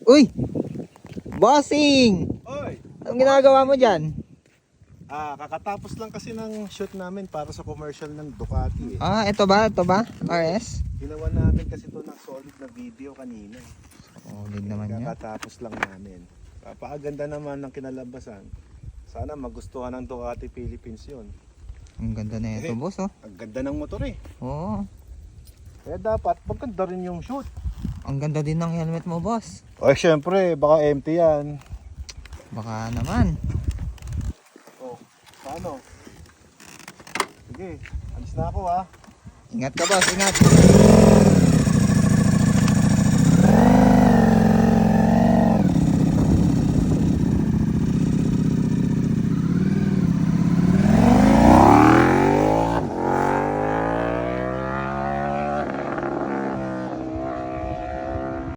Uy! Bossing! Oy! Anong ginagawa mo dyan? Kakatapos lang kasi ng shoot namin para sa commercial ng Ducati eh. Ito ba? Ito ba? RS? Ginawa namin kasi ito ng solid na video kanina. Solid naman yan. Kakatapos lang namin. Napakaganda naman ng kinalabasan. Sana magustuhan ng Ducati Philippines yun. Ang ganda na ito, boss, oh. Ang ganda ng motor eh. Oo. Kaya dapat maganda rin yung shoot. Ang ganda din ng helmet mo, boss. Ay syempre, baka empty yan. Baka naman. Oh, paano? Sige, alis na ako ha. Ingat ka, boss. Ingat.